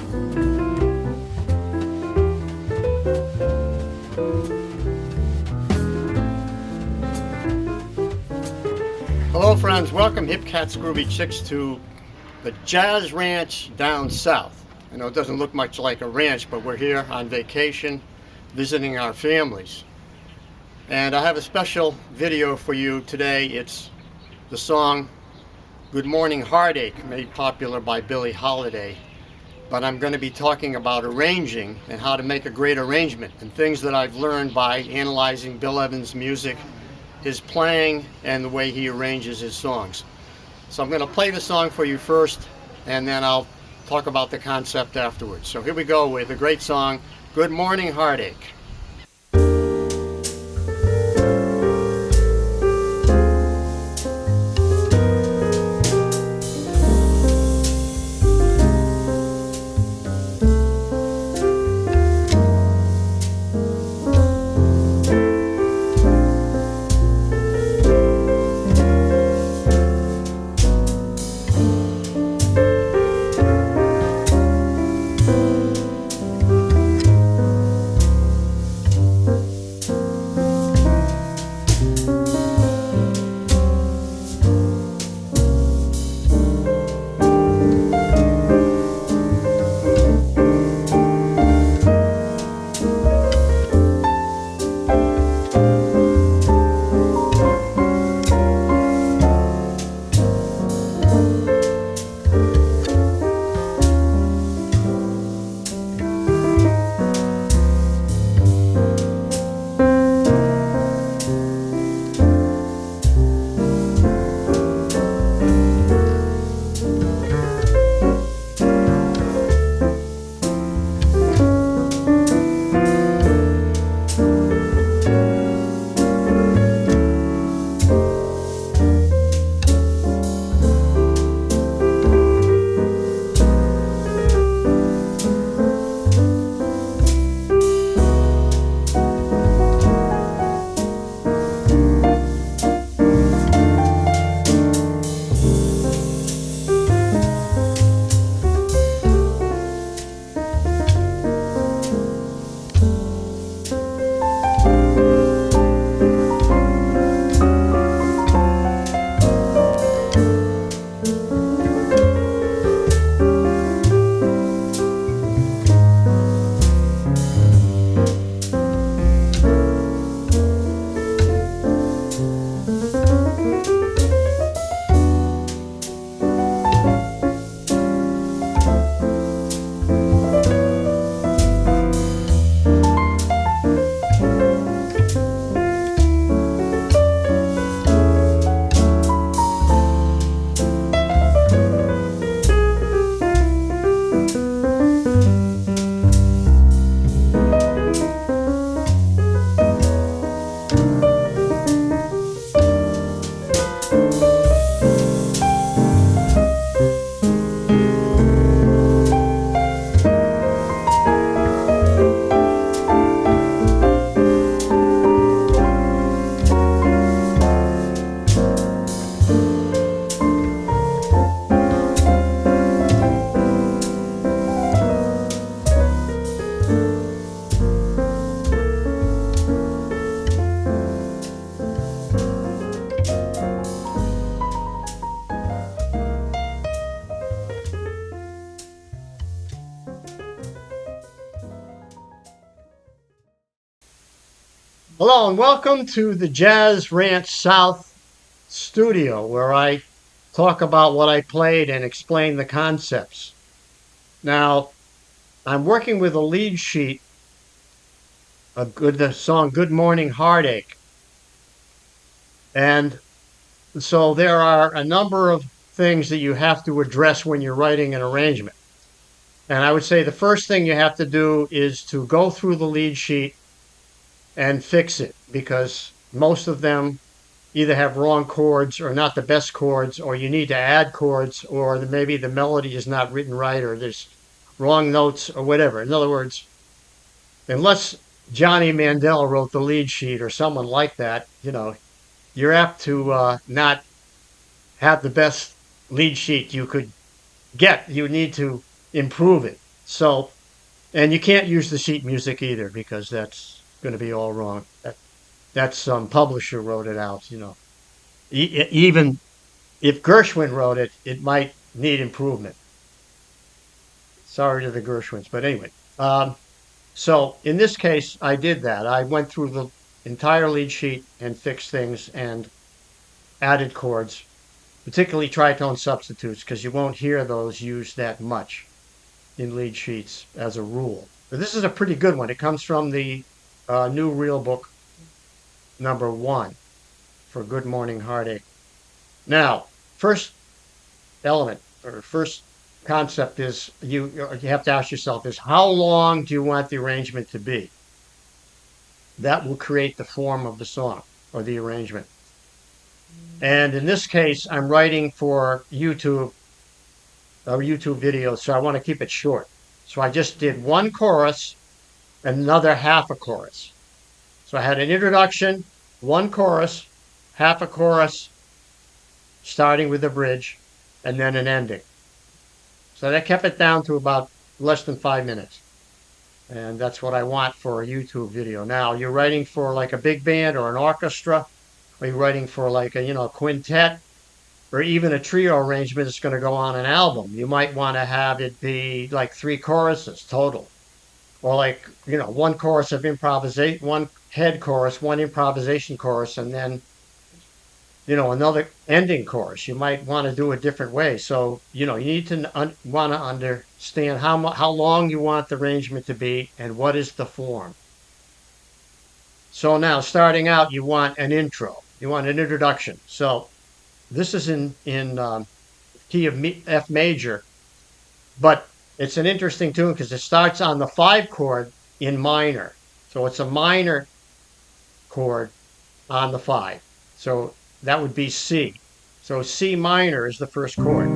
Hello friends, welcome Hip Cats Groovy Chicks to the Jazz Ranch down south. I know it doesn't look much like a ranch, but we're here on vacation visiting our families. And I have a special video for you today. It's the song Good Morning Heartache, made popular by Billie Holiday. But I'm going to be talking about arranging and how to make a great arrangement and things that I've learned by analyzing Bill Evans' music, his playing, and the way he arranges his songs. So I'm going to play the song for you first, and then I'll talk about the concept afterwards. So here we go with a great song, Good Morning Heartache. Hello and welcome to the Jazz Ranch South studio, where I talk about what I played and explain the concepts. Now, I'm working with a lead sheet of the song Good Morning Heartache. And so there are a number of things that you have to address when you're writing an arrangement. And I would say the first thing you have to do is to go through the lead sheet and fix it, because most of them either have wrong chords or not the best chords, or you need to add chords, or maybe the melody is not written right, or there's wrong notes or whatever. In other words, unless Johnny Mandel wrote the lead sheet or someone like that, you're apt to not have the best lead sheet you could get. You need to improve it. So, and you can't use the sheet music either because that's going to be all wrong. That's some publisher wrote it out, you know. Even if Gershwin wrote it, it might need improvement. Sorry to the Gershwins, but anyway. So in this case, I did that. I went through the entire lead sheet and fixed things and added chords, particularly tritone substitutes, because you won't hear those used that much in lead sheets as a rule. But this is a pretty good one. It comes from the new real book #1 for Good Morning Heartache. Now, first element or first concept is you have to ask yourself is how long do you want the arrangement to be? That will create the form of the song or the arrangement. And in this case, I'm writing for YouTube, a YouTube video, so I want to keep it short. So I just did one chorus, another half a chorus. So I had an introduction, one chorus, half a chorus, starting with the bridge, and then an ending. So that kept it down to about less than 5 minutes. And that's what I want for a YouTube video. Now, you're writing for like a big band or an orchestra, or you're writing for like a quintet, or even a trio arrangement that's going to go on an album. You might want to have it be like 3 choruses total. Or like, one chorus of improvisation, one head chorus, one improvisation chorus, and then, another ending chorus. You might want to do it different way. So, you need to want to understand how long you want the arrangement to be and what is the form. So now, starting out, you want an intro. You want an introduction. So this is in key of F major, but it's an interesting tune because it starts on the 5 chord in minor. So it's a minor chord on the 5. So that would be C. So C minor is the first chord.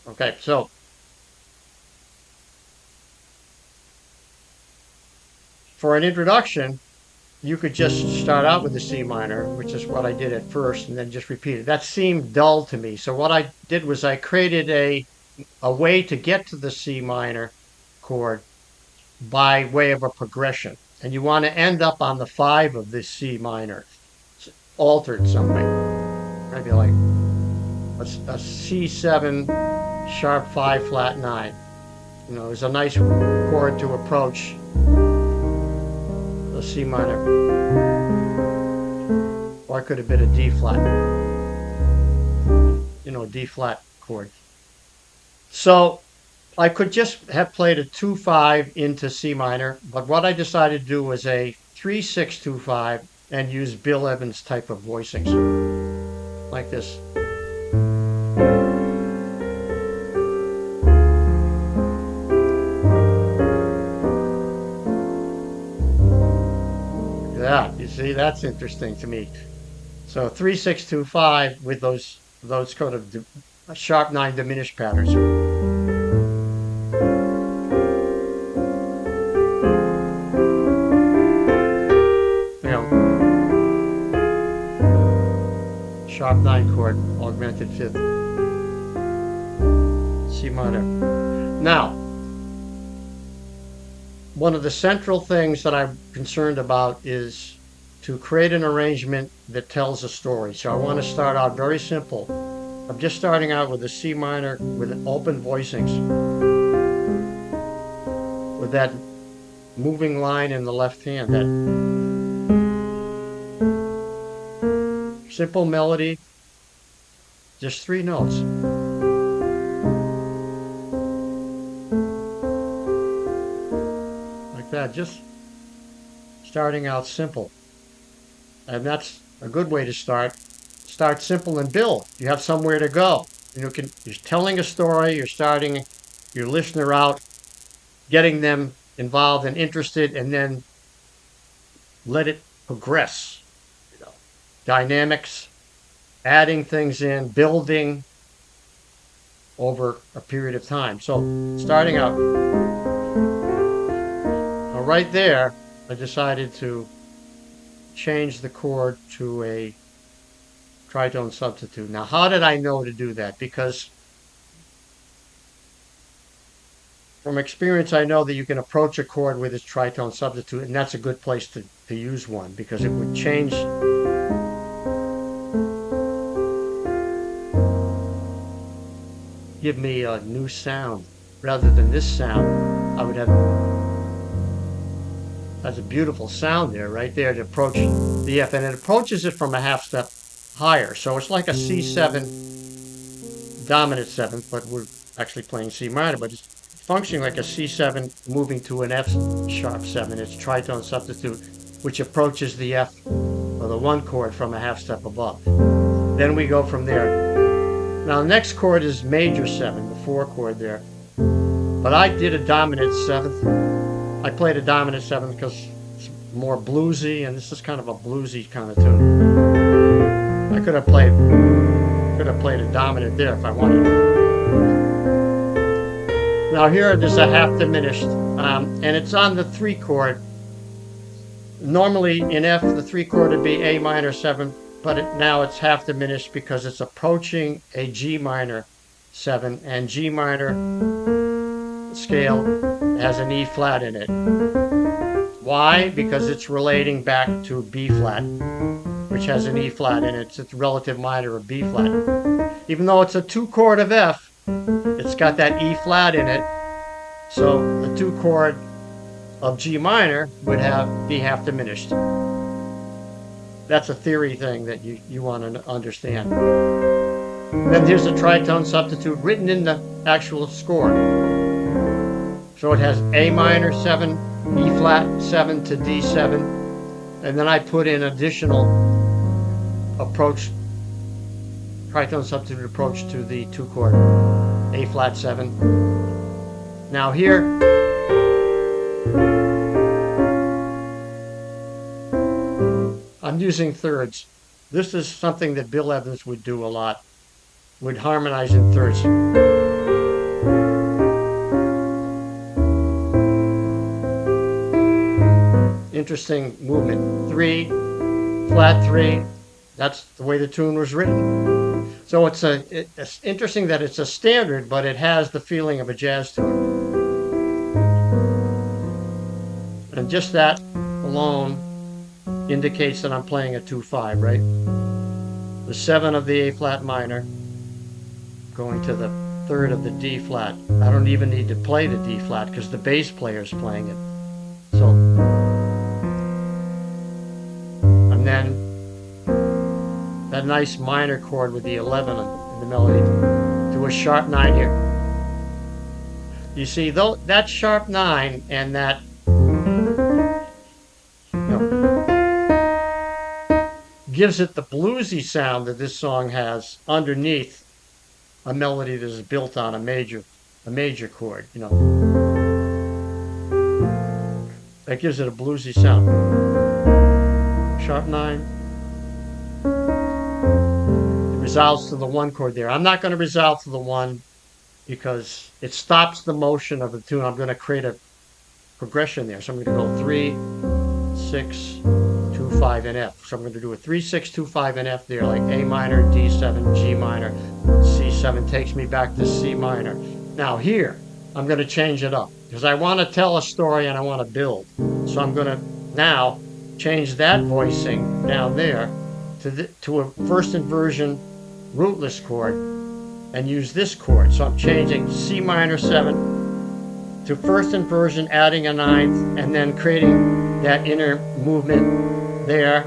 Okay, so for an introduction, you could just start out with the C minor, which is what I did at first, and then just repeat it. That seemed dull to me. So what I did was I created a way to get to the C minor chord by way of a progression. And you want to end up on the 5 of this C minor, altered some way. Maybe like a C7 sharp 5 flat 9. It's a nice chord to approach the C minor. Or it could have been a D flat. D flat chord. So I could just have played a 2-5 into C minor, but what I decided to do was a 3-6-2-5 and use Bill Evans type of voicings. Like this. Yeah, you see, that's interesting to me. So 3-6-2-5 with those kind of sharp 9 diminished patterns. Sharp 9 chord, augmented 5th, C minor. Now, one of the central things that I'm concerned about is to create an arrangement that tells a story. So I want to start out very simple. I'm just starting out with a C minor with an open voicings, with that moving line in the left hand, that simple melody, just 3 notes. Like that, just starting out simple. And that's a good way to start. Start simple and build. You have somewhere to go. You're telling a story, you're starting your listener out, getting them involved and interested, and then let it progress. Dynamics, adding things in, building over a period of time. So starting out, right there, I decided to change the chord to a tritone substitute. Now, how did I know to do that? Because from experience, I know that you can approach a chord with its tritone substitute, and that's a good place to use one because it would change. Give me a new sound. Rather than this sound, I would have. That's a beautiful sound there, right there, to approach the F, and it approaches it from a half step higher. So it's like a C7 dominant seventh, but we're actually playing C minor, but it's functioning like a C7 moving to an F sharp 7. It's tritone substitute, which approaches the F or the 1 chord from a half step above. Then we go from there. Now the next chord is major 7, the 4 chord there. But I did a dominant 7th. I played a dominant 7th because it's more bluesy, and this is kind of a bluesy kind of tune. I could have played a dominant there if I wanted. Now here there's a half diminished, and it's on the 3 chord. Normally in F the 3 chord would be A minor 7, but now it's half diminished because it's approaching a G minor 7, and G minor scale has an E flat in it. Why? Because it's relating back to B flat, which has an E flat in it. It's a relative minor of B flat. Even though it's a 2 chord of F, it's got that E flat in it. So the 2 chord of G minor would be half diminished. That's a theory thing that you want to understand. Then here's the tritone substitute written in the actual score. So it has A minor 7, E flat 7 to D7, and then I put in additional approach, tritone substitute approach to the 2 chord, A flat 7. Now here, I'm using thirds. This is something that Bill Evans would do a lot, would harmonize in thirds. Interesting movement. 3, flat 3. That's the way the tune was written. So it's interesting that it's a standard, but it has the feeling of a jazz tune. And just that alone indicates that I'm playing a 2-5, right? The 7 of the A flat minor going to the 3rd of the D flat. I don't even need to play the D flat because the bass player is playing it. So, and then that nice minor chord with the 11 in the melody to a sharp 9 here. You see, though that sharp 9 and that gives it the bluesy sound that this song has underneath a melody that is built on a major chord, That gives it a bluesy sound. Sharp 9. It resolves to the 1 chord there. I'm not going to resolve to the 1 because it stops the motion of the tune. I'm going to create a progression there. So I'm going to go 3, 6, 2, 5, and F. So I'm going to do a 3, 6, 2, 5, and F there, like A minor, D7, G minor, C7 takes me back to C minor. Now here, I'm going to change it up because I want to tell a story and I want to build. So I'm going to now change that voicing down there to a first inversion rootless chord and use this chord. So I'm changing C minor 7 to first inversion, adding a 9th, and then creating that inner movement there,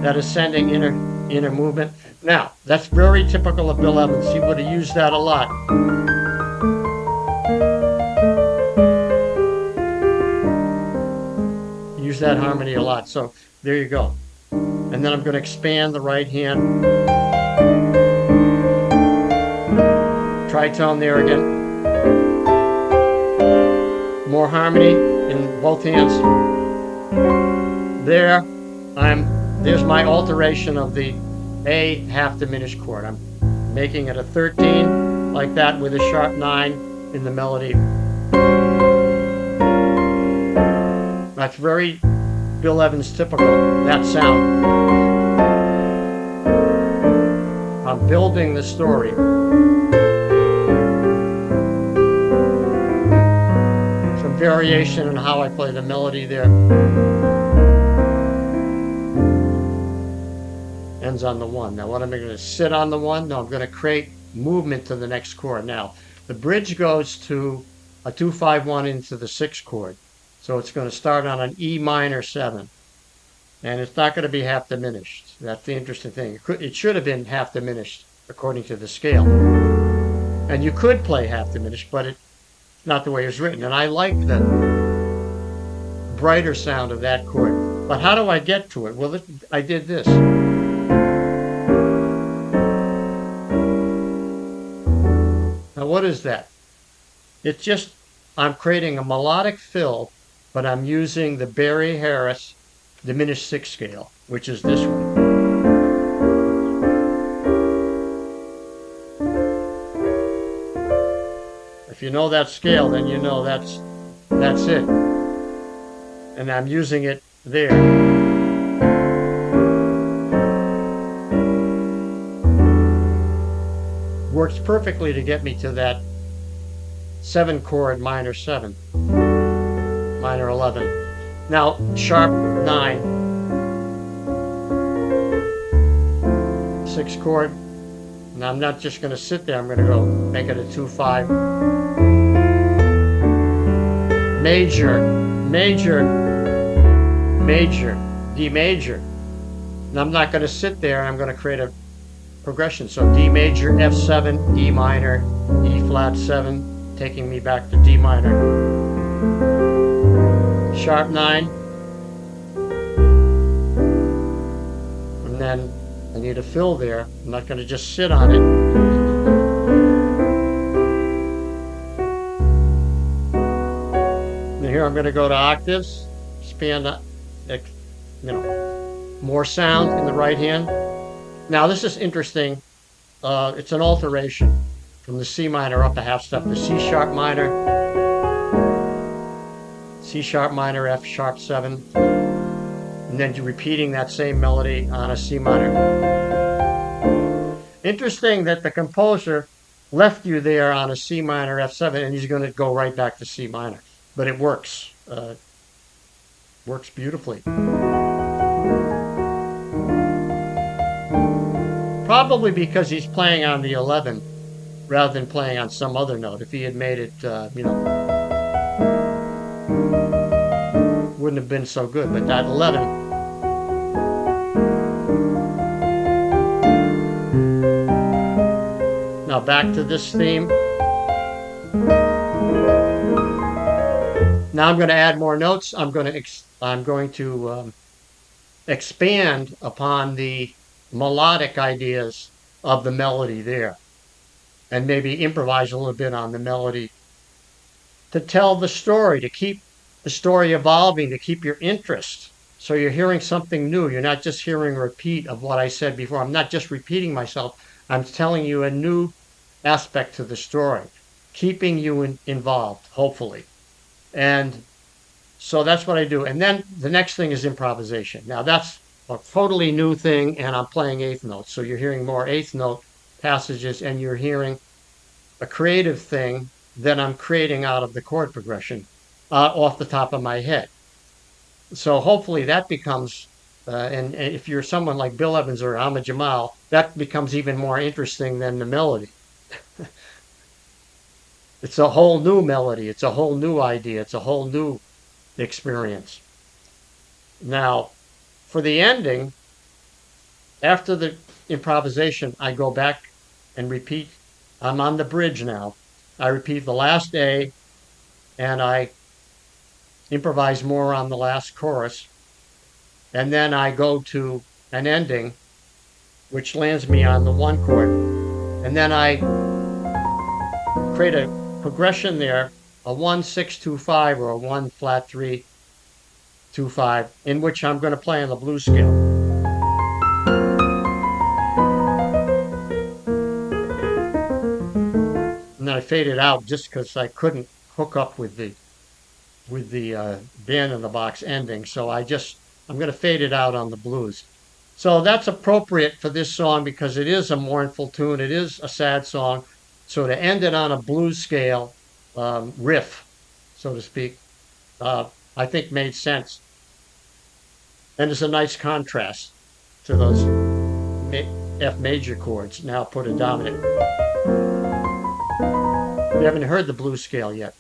that ascending inner movement. Now, that's very typical of Bill Evans. He would have used that a lot. Use that harmony a lot. So there you go. And then I'm going to expand the right hand. Tritone there again. More harmony in both hands. There's my alteration of the A half diminished chord. I'm making it a 13 like that with a sharp 9 in the melody. That's very Bill Evans typical, that sound. I'm building the story. variation in how I play the melody there. Ends on the 1. Now what am I going to sit on the 1? No, I'm going to create movement to the next chord. Now the bridge goes to a 2-5-1 into the 6th chord. So it's going to start on an E minor 7. And it's not going to be half diminished. That's the interesting thing. It should have been half diminished according to the scale. And you could play half diminished, but it's not the way it was written. And I like the brighter sound of that chord. But how do I get to it? Well, I did this. Now, what is that? It's just, I'm creating a melodic fill, but I'm using the Barry Harris diminished 6th scale, which is this one. If you know that scale, then you know that's it. And I'm using it there. Works perfectly to get me to that 7 chord minor 7, minor 11. Now, sharp 9, 6th chord. Now I'm not just going to sit there, I'm going to go make it a 2-5. Major, major, major, D major. And I'm not going to sit there, I'm going to create a progression. So D major, F7, E minor, E flat 7, taking me back to D minor. Sharp 9. And then I need a fill there. I'm not going to just sit on it. And here I'm going to go to octaves, expand, more sound in the right hand. Now this is interesting. It's an alteration from the C minor up a half step to C sharp minor, C sharp minor, F sharp 7, and then you're repeating that same melody on a C minor. Interesting that the composer left you there on a C minor, F7, and he's going to go right back to C minor. But it works. Works beautifully. Probably because he's playing on the 11 rather than playing on some other note. If he had made it, wouldn't have been so good. But that 11. Now back to this theme. Now I'm going to add more notes. I'm going to expand upon the melodic ideas of the melody there, and maybe improvise a little bit on the melody to tell the story, to keep the story evolving, to keep your interest. So you're hearing something new. You're not just hearing a repeat of what I said before. I'm not just repeating myself. I'm telling you a new aspect to the story, keeping you involved, hopefully. And so that's what I do. And then the next thing is improvisation. Now that's a totally new thing, and I'm playing eighth notes. So you're hearing more eighth note passages, and you're hearing a creative thing that I'm creating out of the chord progression off the top of my head. So hopefully that becomes, and if you're someone like Bill Evans or Ahmad Jamal, that becomes even more interesting than the melody. It's a whole new melody. It's a whole new idea. It's a whole new experience. Now, for the ending, after the improvisation, I go back and repeat. I'm on the bridge now. I repeat the last A, and I improvise more on the last chorus. And then I go to an ending, which lands me on the one chord. And then I create a progression there, a 1-6-2-5 or a 1 flat 3 2-5, in which I'm going to play on the blues scale. And then I fade it out just because I couldn't hook up with the band in the box ending, so I'm going to fade it out on the blues. So that's appropriate for this song because it is a mournful tune. It is a sad song. So to end it on a blues scale riff, so to speak, I think made sense. And it's a nice contrast to those F major chords. Now put a dominant. You haven't heard the blues scale yet.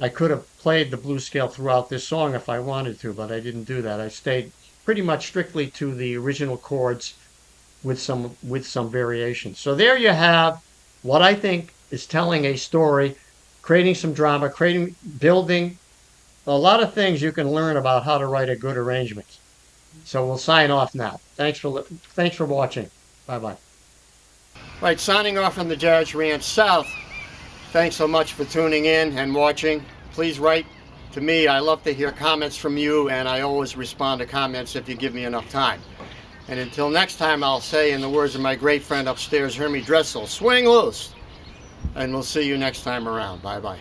I could have played the blues scale throughout this song if I wanted to, but I didn't do that. I stayed pretty much strictly to the original chords with some variations. So there you have what I think is telling a story, creating some drama, building a lot of things you can learn about how to write a good arrangement. So we'll sign off now. Thanks for watching. Bye bye. Right, signing off from the Jazz Ranch South. Thanks so much for tuning in and watching. Please write to me. I love to hear comments from you, and I always respond to comments if you give me enough time. And until next time, I'll say, in the words of my great friend upstairs, Hermie Dressel, swing loose. And we'll see you next time around. Bye bye.